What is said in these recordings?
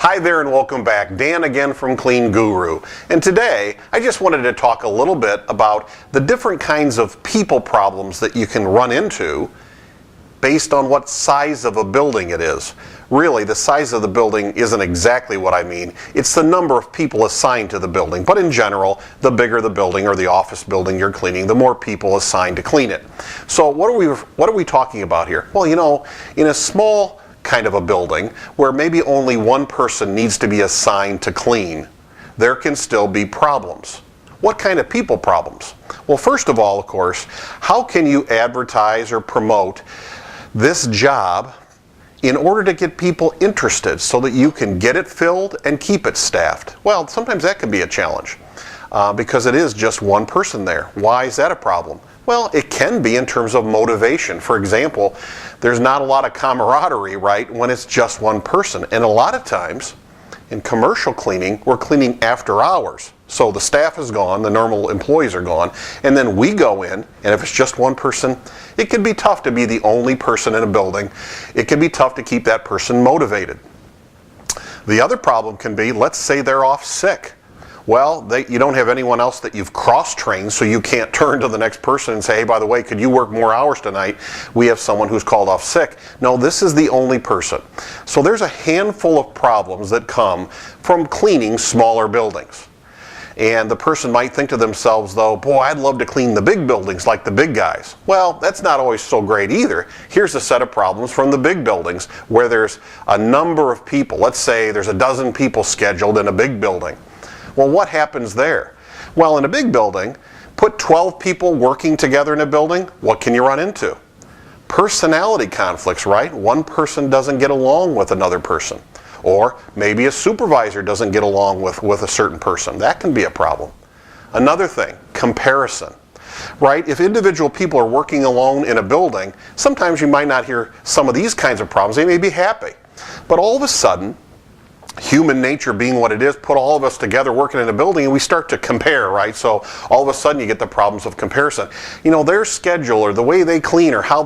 Hi there and welcome back. Dan again from CleanGuru. And today I just wanted to talk a little bit about the different kinds of people problems that you can run into based on what size of a building it is. Really, the size of the building isn't exactly what I mean. It's the number of people assigned to the building. But in general, the bigger the building or the office building you're cleaning, the more people assigned to clean it. So what are we talking about here? Well, you know, in a small kind of a building where maybe only one person needs to be assigned to clean, there can still be problems. What kind of people problems? Well, first of all, of course, how can you advertise or promote this job in order to get people interested so that you can get it filled and keep it staffed? Well, sometimes that can be a challenge because it is just one person there. Why is that a problem? Well, it can be in terms of motivation. For example, there's not a lot of camaraderie, right, when it's just one person. And a lot of times in commercial cleaning, we're cleaning after hours. So the staff is gone, the normal employees are gone, and then we go in, and if it's just one person, it can be tough to be the only person in a building. It can be tough to keep that person motivated. The other problem can be, let's say they're off sick. Well, you don't have anyone else that you've cross-trained, so you can't turn to the next person and say, hey, by the way, could you work more hours tonight? We have someone who's called off sick. No, this is the only person. So there's a handful of problems that come from cleaning smaller buildings. And the person might think to themselves, though, boy, I'd love to clean the big buildings like the big guys. Well, that's not always so great either. Here's a set of problems from the big buildings where there's a number of people. Let's say there's a dozen people scheduled in a big building. Well, what happens there? Well, in a big building, put 12 people working together in a building, what can you run into? Personality conflicts, right? One person doesn't get along with another person. Or maybe a supervisor doesn't get along with a certain person. That can be a problem. Another thing, comparison, right? If individual people are working alone in a building, sometimes you might not hear some of these kinds of problems. They may be happy. But all of a sudden, human nature being what it is, put all of us together working in a building and we start to compare, right? So all of a sudden you get the problems of comparison. You know, their schedule or the way they clean or how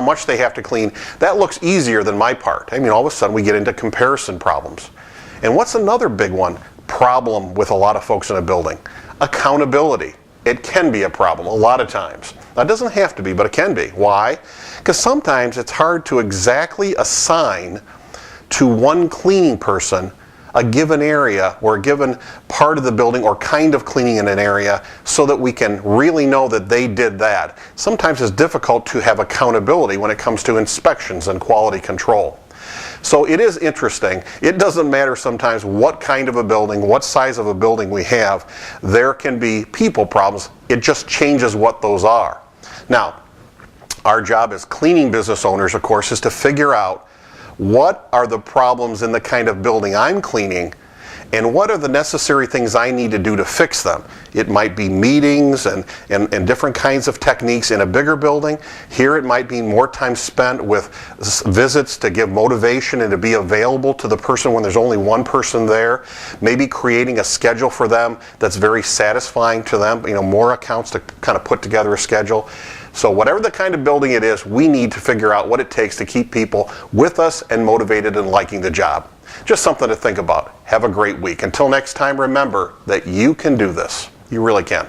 much they have to clean, that looks easier than my part. I mean, all of a sudden we get into comparison problems. And what's another big problem with a lot of folks in a building? Accountability. It can be a problem a lot of times. That doesn't have to be, but it can be. Why? Because sometimes it's hard to exactly assign to one cleaning person a given area or a given part of the building or kind of cleaning in an area so that we can really know that they did that. Sometimes it's difficult to have accountability when it comes to inspections and quality control. So it is interesting. It doesn't matter sometimes what kind of a building, what size of a building we have. There can be people problems. It just changes what those are. Now, our job as cleaning business owners, of course, is to figure out what are the problems in the kind of building I'm cleaning, and what are the necessary things I need to do to fix them? It might be meetings and different kinds of techniques in a bigger building. Here it might be more time spent with visits to give motivation and to be available to the person when there's only one person there. Maybe creating a schedule for them that's very satisfying to them, you know, more accounts to kind of put together a schedule. So whatever the kind of building it is, we need to figure out what it takes to keep people with us and motivated and liking the job. Just something to think about. Have a great week. Until next time, remember that you can do this. You really can.